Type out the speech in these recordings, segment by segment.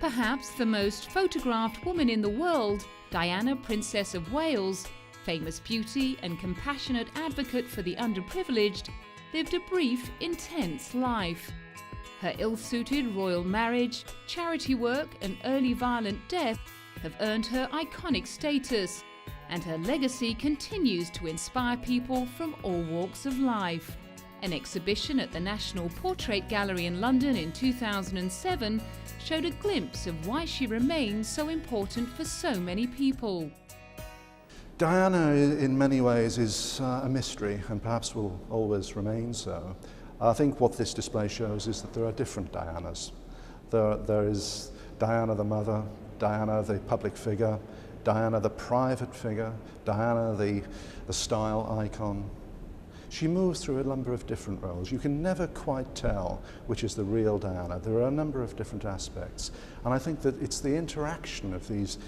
Perhaps the most photographed woman in the world, Diana, Princess of Wales, famous beauty and compassionate advocate for the underprivileged, lived a brief, intense life. Her ill-suited royal marriage, charity work and early violent death have earned her iconic status, and her legacy continues to inspire people from all walks of life. An exhibition at the National Portrait Gallery in London in 2007 showed a glimpse of why she remains so important for so many people. Diana, in many ways, is a mystery and perhaps will always remain so. I think what this display shows is that there are different Dianas. There is Diana the mother, Diana the public figure, Diana the private figure, Diana the style icon. She moves through a number of different roles. You can never quite tell which is the real Diana. There are a number of different aspects. And I think that it's the interaction of these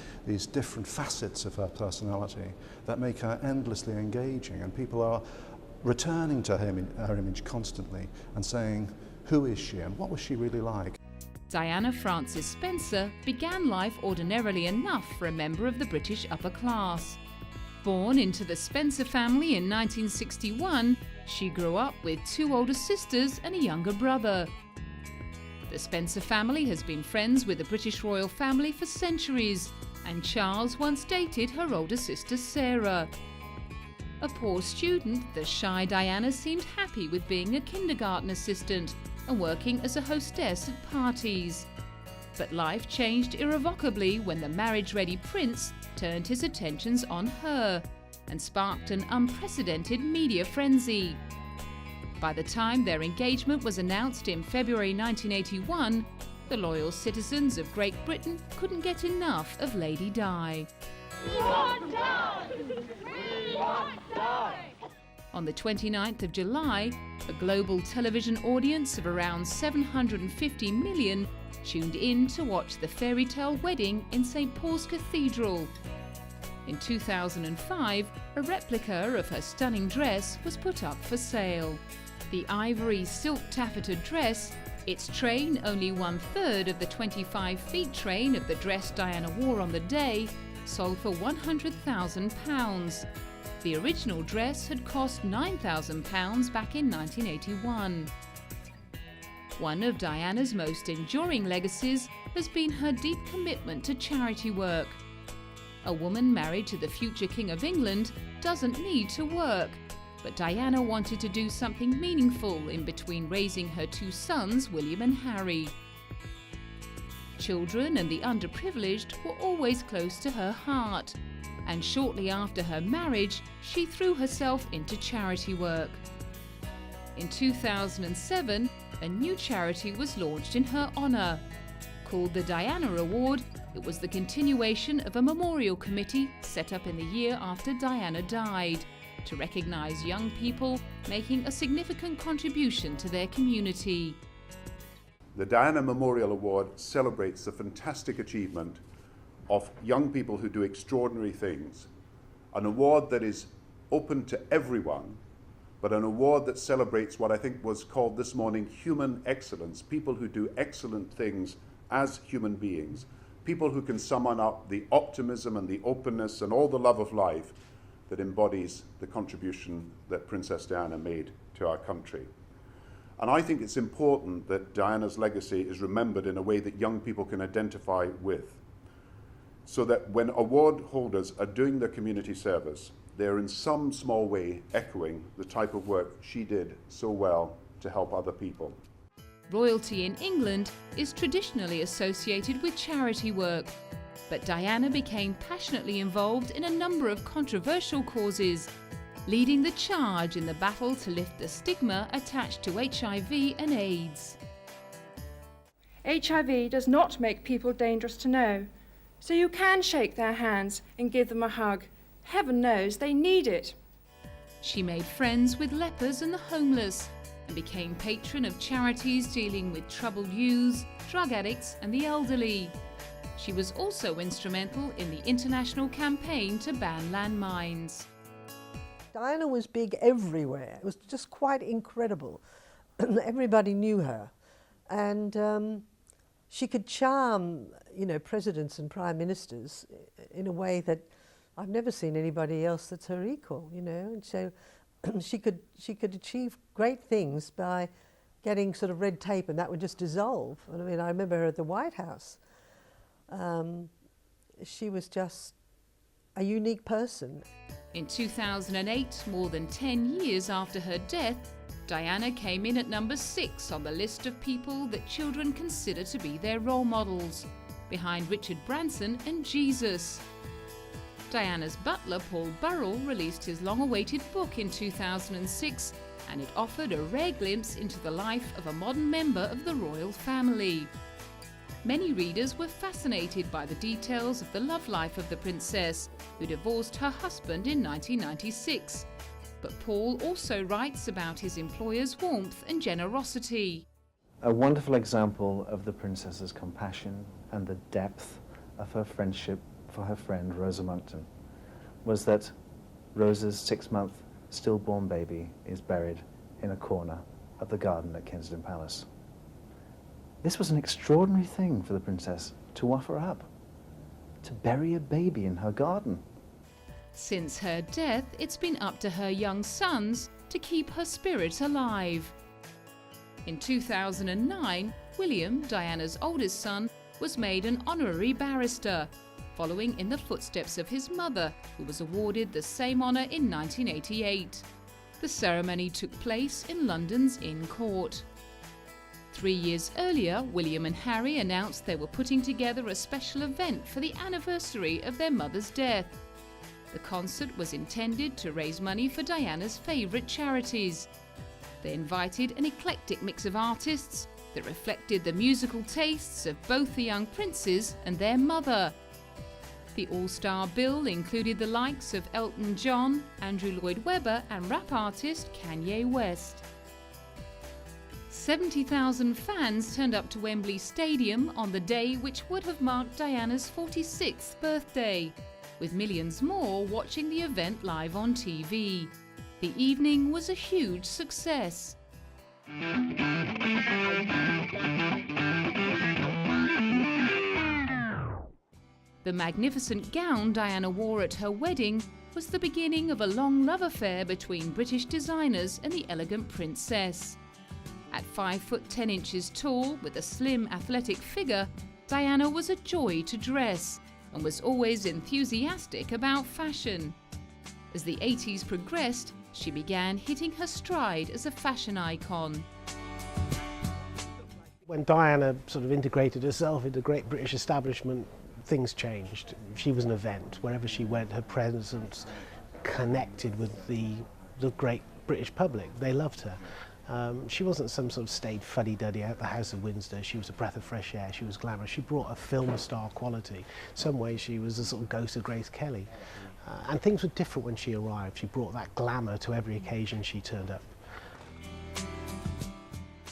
different facets of her personality that make her endlessly engaging. And people are returning to her image constantly and saying, who is she and what was she really like? Diana Frances Spencer began life ordinarily enough for a member of the British upper class. Born into the Spencer family in 1961, she grew up with two older sisters and a younger brother. The Spencer family has been friends with the British royal family for centuries, and Charles once dated her older sister Sarah. A poor student, the shy Diana seemed happy with being a kindergarten assistant and working as a hostess at parties. But life changed irrevocably when the marriage-ready prince turned his attentions on her and sparked an unprecedented media frenzy. By the time their engagement was announced in February 1981, the loyal citizens of Great Britain couldn't get enough of Lady Di. On the 29th of July, a global television audience of around 750 million tuned in to watch the fairy tale wedding in St. Paul's Cathedral. In 2005, a replica of her stunning dress was put up for sale. The ivory silk taffeta dress, its train only 1/3 of the 25-feet train of the dress Diana wore on the day, sold for £100,000. The original dress had cost £9,000 back in 1981. One of Diana's most enduring legacies has been her deep commitment to charity work. A woman married to the future King of England doesn't need to work, but Diana wanted to do something meaningful in between raising her two sons, William and Harry. Children and the underprivileged were always close to her heart, and shortly after her marriage, she threw herself into charity work. In 2007, a new charity was launched in her honour. Called the Diana Award, it was the continuation of a memorial committee set up in the year after Diana died to recognise young people making a significant contribution to their community. The Diana Memorial Award celebrates the fantastic achievement of young people who do extraordinary things. An award that is open to everyone, but an award that celebrates what I think was called this morning human excellence, people who do excellent things as human beings, people who can summon up the optimism and the openness and all the love of life that embodies the contribution that Princess Diana made to our country. And I think it's important that Diana's legacy is remembered in a way that young people can identify with, so that when award holders are doing their community service, they're in some small way echoing the type of work she did so well to help other people. Royalty in England is traditionally associated with charity work, but Diana became passionately involved in a number of controversial causes, leading the charge in the battle to lift the stigma attached to HIV and AIDS. HIV does not make people dangerous to know, so you can shake their hands and give them a hug. Heaven knows they need it. She made friends with lepers and the homeless and became patron of charities dealing with troubled youths, drug addicts and the elderly. She was also instrumental in the international campaign to ban landmines. Diana was big everywhere. It was just quite incredible. Everybody knew her. And she could charm you know, presidents and prime ministers in a way that I've never seen anybody else that's her equal, you know. And so she could achieve great things by getting sort of red tape, and that would just dissolve. And I mean, I remember her at the White House. She was just a unique person. In 2008, more than 10 years after her death, Diana came in at number 6 on the list of people that children consider to be their role models, behind Richard Branson and Jesus. Diana's butler, Paul Burrell, released his long-awaited book in 2006, and it offered a rare glimpse into the life of a modern member of the royal family. Many readers were fascinated by the details of the love life of the princess, who divorced her husband in 1996. But Paul also writes about his employer's warmth and generosity. A wonderful example of the princess's compassion and the depth of her friendship for her friend Rosa Monckton was that Rosa's 6-month stillborn baby is buried in a corner of the garden at Kensington Palace. This was an extraordinary thing for the princess to offer up, to bury a baby in her garden. Since her death, it's been up to her young sons to keep her spirit alive. In 2009, William, Diana's oldest son, was made an honorary barrister, following in the footsteps of his mother, who was awarded the same honour in 1988. The ceremony took place in London's Inn Court. 3 years earlier, William and Harry announced they were putting together a special event for the anniversary of their mother's death. The concert was intended to raise money for Diana's favourite charities. They invited an eclectic mix of artists that reflected the musical tastes of both the young princes and their mother. The all-star bill included the likes of Elton John, Andrew Lloyd Webber and rap artist Kanye West. 70,000 fans turned up to Wembley Stadium on the day which would have marked Diana's 46th birthday, with millions more watching the event live on TV. The evening was a huge success. The magnificent gown Diana wore at her wedding was the beginning of a long love affair between British designers and the elegant princess. At 5 foot 10 inches tall, with a slim, athletic figure, Diana was a joy to dress and was always enthusiastic about fashion. As the 80s progressed, she began hitting her stride as a fashion icon. When Diana sort of integrated herself into the great British establishment, things changed. She was an event. Wherever she went, her presence connected with the great British public. They loved her. She wasn't some sort of staid fuddy-duddy out the House of Windsor. She was a breath of fresh air. She was glamorous. She brought a film star quality. In some ways, she was a sort of ghost of Grace Kelly. And things were different when she arrived. She brought that glamour to every occasion she turned up.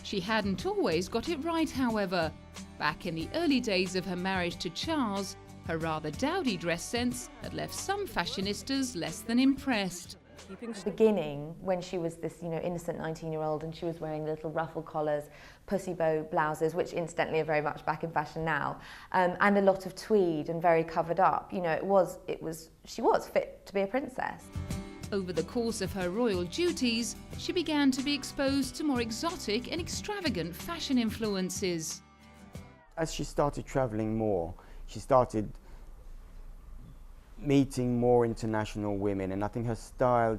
She hadn't always got it right, however. Back in the early days of her marriage to Charles, her rather dowdy dress sense had left some fashionistas less than impressed. At the beginning, when she was this, innocent 19-year-old, and she was wearing little ruffle collars, pussy bow blouses, which incidentally are very much back in fashion now, and a lot of tweed and very covered up. She was fit to be a princess. Over the course of her royal duties, she began to be exposed to more exotic and extravagant fashion influences. As she started travelling more, she started meeting more international women, and I think her style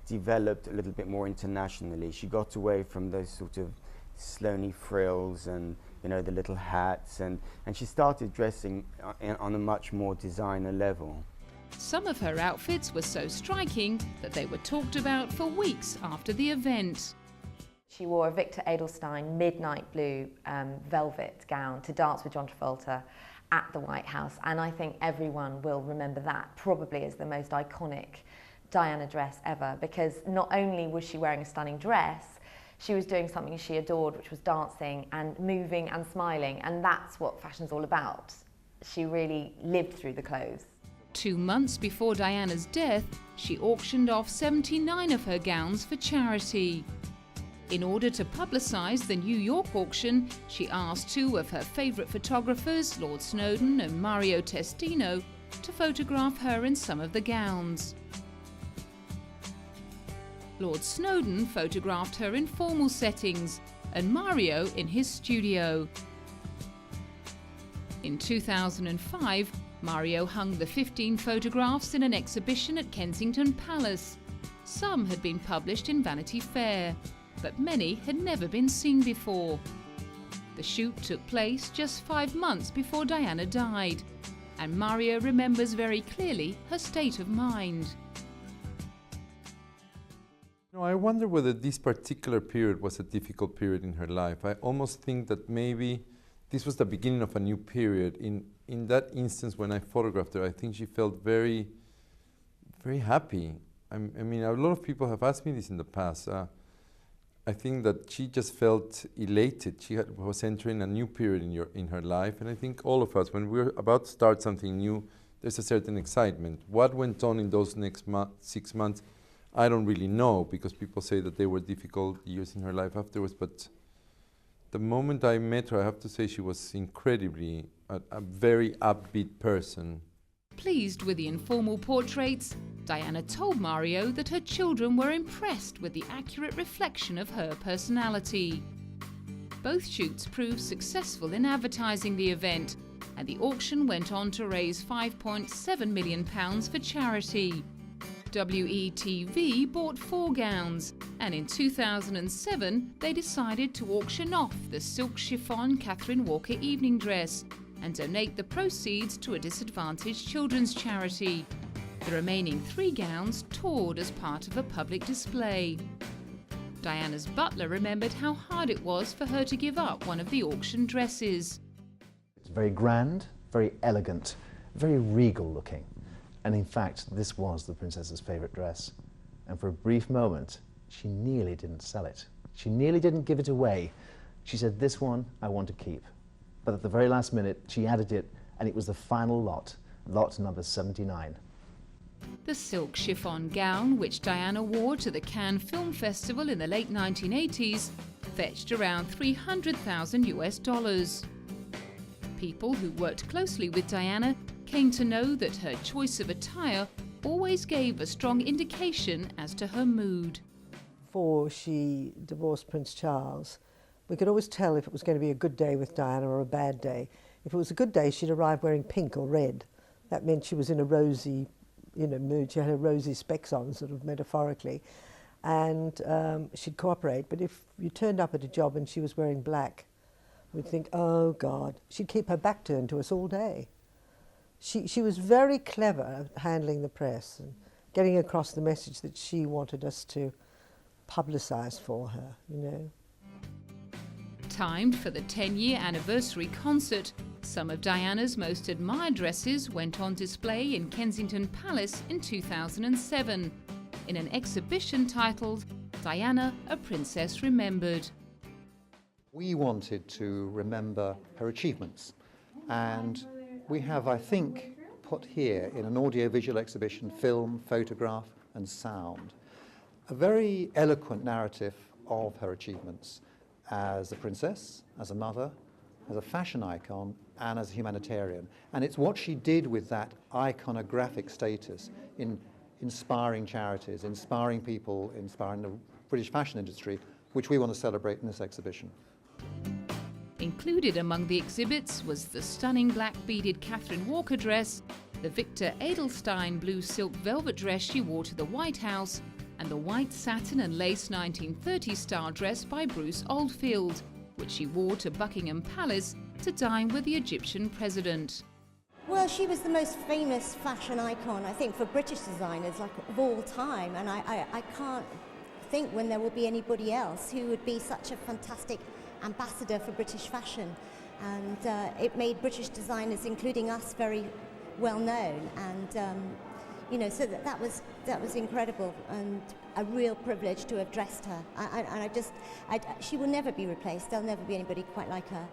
developed a little bit more internationally. She got away from those sort of Sloane frills and the little hats, and she started dressing on a much more designer level. Some of her outfits were so striking that they were talked about for weeks after the event. She wore a Victor Edelstein midnight blue velvet gown to dance with John Travolta at the White House, and I think everyone will remember that probably as the most iconic Diana dress ever, because not only was she wearing a stunning dress, she was doing something she adored, which was dancing and moving and smiling, and that's what fashion's all about. She really lived through the clothes. 2 months before Diana's death, she auctioned off 79 of her gowns for charity. In order to publicise the New York auction, she asked two of her favourite photographers, Lord Snowdon and Mario Testino, to photograph her in some of the gowns. Lord Snowdon photographed her in formal settings and Mario in his studio. In 2005, Mario hung the 15 photographs in an exhibition at Kensington Palace. Some had been published in Vanity Fair, but many had never been seen before. The shoot took place just 5 months before Diana died, and Mario remembers very clearly her state of mind. I wonder whether this particular period was a difficult period in her life. I almost think that maybe this was the beginning of a new period. In that instance, when I photographed her, I think she felt very, very happy. I mean, a lot of people have asked me this in the past. I think that she just felt elated. She was entering a new period in her life, and I think all of us, when we're about to start something new, there's a certain excitement. What went on in those next 6 months, I don't really know, because people say that they were difficult years in her life afterwards, but the moment I met her, I have to say she was incredibly a very upbeat person. Pleased with the informal portraits, Diana told Mario that her children were impressed with the accurate reflection of her personality. Both shoots proved successful in advertising the event, and the auction went on to raise £5.7 million for charity. WETV bought 4 gowns, and in 2007 they decided to auction off the silk chiffon Catherine Walker evening dress and donate the proceeds to a disadvantaged children's charity. The remaining 3 gowns toured as part of a public display. Diana's butler remembered how hard it was for her to give up one of the auction dresses. It's very grand, very elegant, very regal looking. And in fact, this was the princess's favourite dress. And for a brief moment, she nearly didn't sell it. She nearly didn't give it away. She said, "This one I want to keep." But at the very last minute, she added it, and it was the final lot, lot number 79. The silk chiffon gown, which Diana wore to the Cannes Film Festival in the late 1980s, fetched around $300,000 US. People who worked closely with Diana came to know that her choice of attire always gave a strong indication as to her mood. Before she divorced Prince Charles, we could always tell if it was going to be a good day with Diana or a bad day. If it was a good day, she'd arrive wearing pink or red. That meant she was in a rosy, mood. She had her rosy specs on, sort of metaphorically, and she'd cooperate. But if you turned up at a job and she was wearing black, we'd think, oh God. She'd keep her back turned to us all day. She was very clever at handling the press and getting across the message that she wanted us to publicise for her, Timed for the 10-year anniversary concert, some of Diana's most admired dresses went on display in Kensington Palace in 2007 in an exhibition titled Diana, a Princess Remembered. We wanted to remember her achievements, and we have, I think, put here in an audiovisual exhibition, film, photograph and sound, a very eloquent narrative of her achievements as a princess, as a mother, as a fashion icon and as a humanitarian. And it's what she did with that iconographic status in inspiring charities, inspiring people, inspiring the British fashion industry, which we want to celebrate in this exhibition. Included among the exhibits was the stunning black beaded Catherine Walker dress, the Victor Edelstein blue silk velvet dress she wore to the White House, and the white satin and lace 1930s style dress by Bruce Oldfield, which she wore to Buckingham Palace to dine with the Egyptian president. Well, she was the most famous fashion icon, I think, for British designers of all time, and I can't think when there will be anybody else who would be such a fantastic ambassador for British fashion. And it made British designers, including us, very well known, and so that was incredible and a real privilege to have dressed her. She will never be replaced. There'll never be anybody quite like her.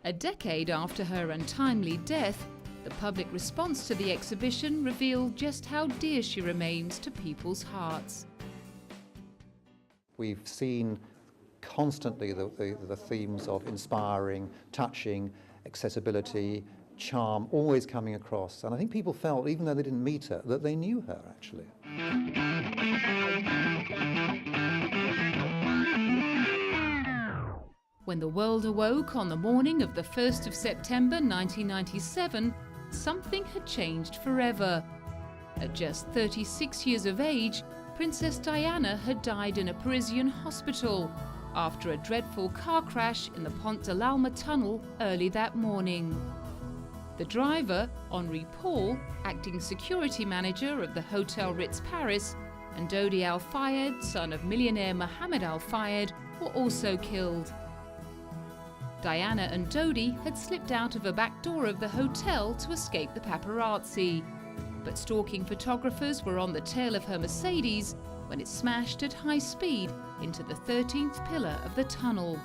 A decade after her untimely death, the public response to the exhibition revealed just how dear she remains to people's hearts. We've seen constantly the themes of inspiring, touching, accessibility, charm, always coming across. And I think people felt, even though they didn't meet her, that they knew her, actually. When the world awoke on the morning of the 1st of September 1997, something had changed forever. At just 36 years of age, Princess Diana had died in a Parisian hospital after a dreadful car crash in the Pont de l'Alma tunnel early that morning. The driver, Henri Paul, acting security manager of the Hotel Ritz Paris, and Dodi Al Fayed, son of millionaire Mohammed Al Fayed, were also killed. Diana and Dodi had slipped out of a back door of the hotel to escape the paparazzi. But stalking photographers were on the tail of her Mercedes when it smashed at high speed into the 13th pillar of the tunnel.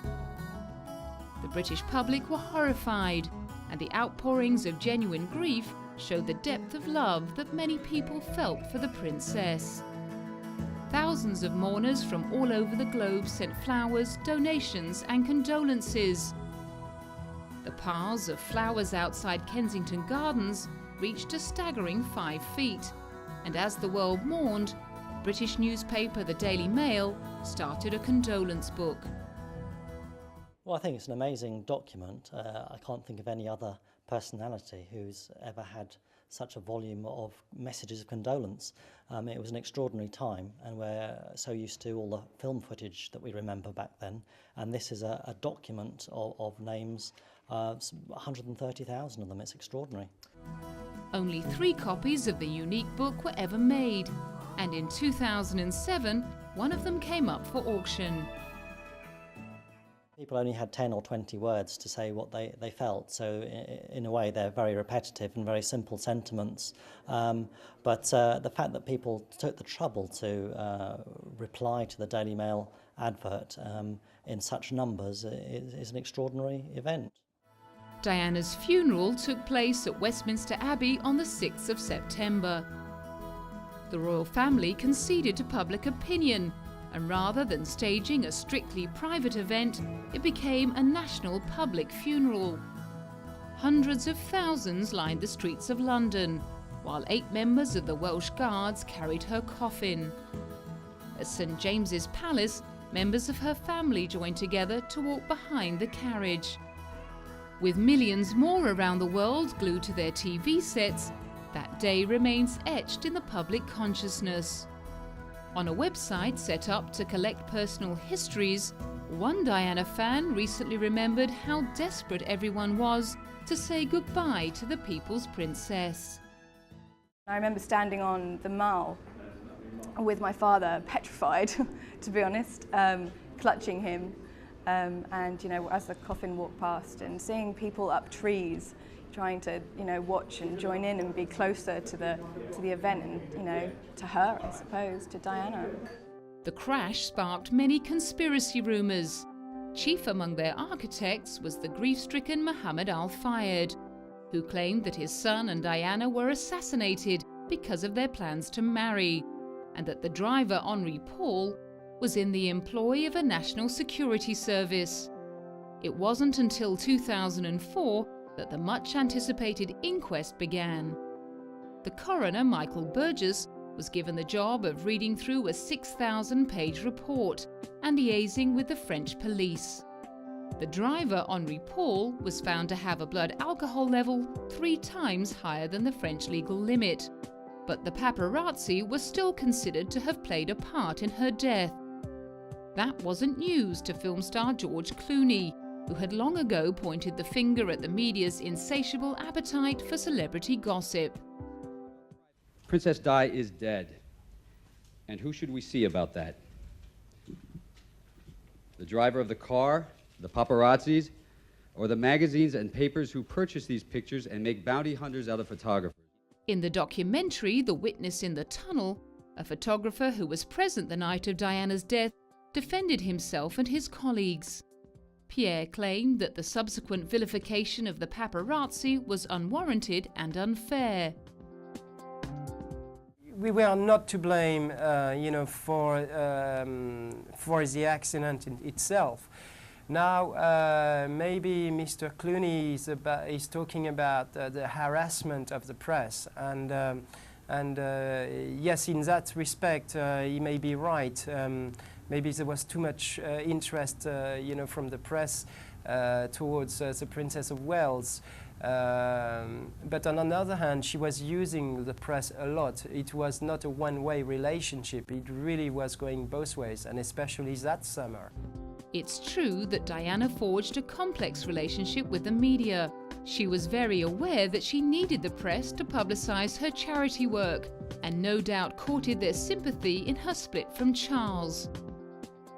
The British public were horrified, and the outpourings of genuine grief showed the depth of love that many people felt for the princess. Thousands of mourners from all over the globe sent flowers, donations, and condolences. The piles of flowers outside Kensington Gardens reached a staggering 5 feet, and as the world mourned, British newspaper The Daily Mail started a condolence book. Well, I think it's an amazing document. I can't think of any other personality who's ever had such a volume of messages of condolence. It was an extraordinary time, and we're so used to all the film footage that we remember back then, and this is a document of names, 130,000 of them. It's extraordinary. Only 3 copies of the unique book were ever made, and in 2007, one of them came up for auction. People only had 10 or 20 words to say what they felt, so in a way they're very repetitive and very simple sentiments. But the fact that people took the trouble to reply to the Daily Mail advert in such numbers is an extraordinary event. Diana's funeral took place at Westminster Abbey on the 6th of September. The royal family conceded to public opinion, and rather than staging a strictly private event, it became a national public funeral. Hundreds of thousands lined the streets of London, while 8 members of the Welsh Guards carried her coffin. At St James's Palace, members of her family joined together to walk behind the carriage. With millions more around the world glued to their TV sets, that day remains etched in the public consciousness. On a website set up to collect personal histories, one Diana fan recently remembered how desperate everyone was to say goodbye to the people's princess. I remember standing on the Mall with my father, petrified, to be honest, clutching him. And, you know, as the coffin walked past, and seeing people up trees trying to, you know, watch and join in and be closer to the event and, you know, to her, I suppose, to Diana. The crash sparked many conspiracy rumours. Chief among their architects was the grief-stricken Mohammed Al Fayed, who claimed that his son and Diana were assassinated because of their plans to marry, and that the driver, Henri Paul, was in the employ of a national security service. It wasn't until 2004 that the much-anticipated inquest began. The coroner, Michael Burgess, was given the job of reading through a 6,000-page report and liaising with the French police. The driver, Henri Paul, was found to have a blood alcohol level 3 times higher than the French legal limit, but the paparazzi were still considered to have played a part in her death. That wasn't news to film star George Clooney, who had long ago pointed the finger at the media's insatiable appetite for celebrity gossip. Princess Di is dead. And who should we see about that? The driver of the car, the paparazzis, or the magazines and papers who purchase these pictures and make bounty hunters out of photographers? In the documentary The Witness in the Tunnel, a photographer who was present the night of Diana's death defended himself and his colleagues. Pierre claimed that the subsequent vilification of the paparazzi was unwarranted and unfair. we were not to blame, you know, for the accident itself. Now, maybe Mr. Clooney is talking about the harassment of the press, and yes, in that respect, he may be right. Maybe there was too much interest, you know, from the press towards the Princess of Wales. But on the other hand, she was using the press a lot. It was not a one-way relationship. It really was going both ways, and especially that summer. It's true that Diana forged a complex relationship with the media. She was very aware that she needed the press to publicise her charity work, and no doubt courted their sympathy in her split from Charles.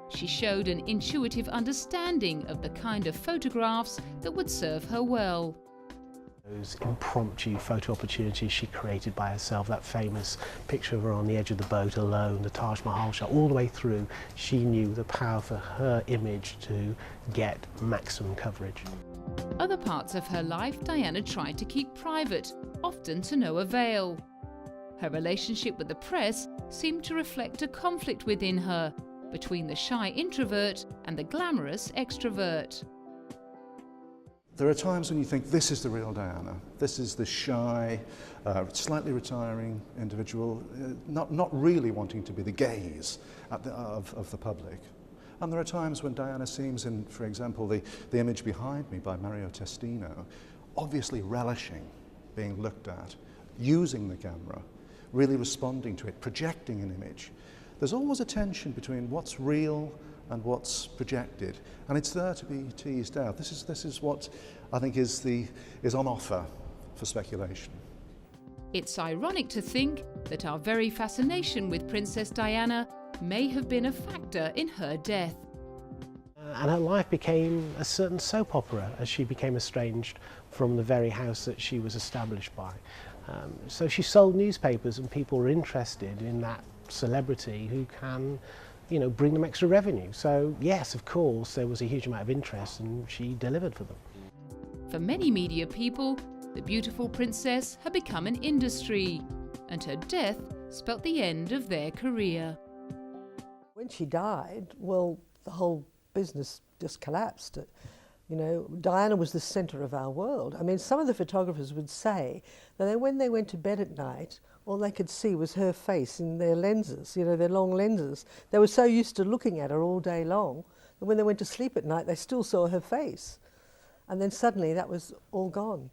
She showed an intuitive understanding of the kind of photographs that would serve her well. Those impromptu photo opportunities she created by herself, that famous picture of her on the edge of the boat alone, the Taj Mahal shot, all the way through, she knew the power for her image to get maximum coverage. Other parts of her life Diana tried to keep private, often to no avail. Her relationship with the press seemed to reflect a conflict within her, between the shy introvert and the glamorous extrovert. There are times when you think, this is the real Diana. This is the shy, slightly retiring individual, not really wanting to be the gaze of the public. And there are times when Diana seems in, for example, the image behind me by Mario Testino, obviously relishing being looked at, using the camera, really responding to it, projecting an image. There's always a tension between what's real and what's projected, and it's there to be teased out. This is what I think is on offer for speculation. It's ironic to think that our very fascination with Princess Diana may have been a factor in her death. And her life became a certain soap opera as she became estranged from the very house that she was established by. So she sold newspapers, and people were interested in that celebrity who can, you know, bring them extra revenue. So yes, of course, there was a huge amount of interest, and she delivered for them. For many media people, the beautiful princess had become an industry, and her death spelt the end of their career. When she died, well, the whole business just collapsed. You know, Diana was the centre of our world. I mean, some of the photographers would say that when they went to bed at night, all they could see was her face in their lenses, you know, their long lenses. They were so used to looking at her all day long that when they went to sleep at night, they still saw her face. And then suddenly that was all gone.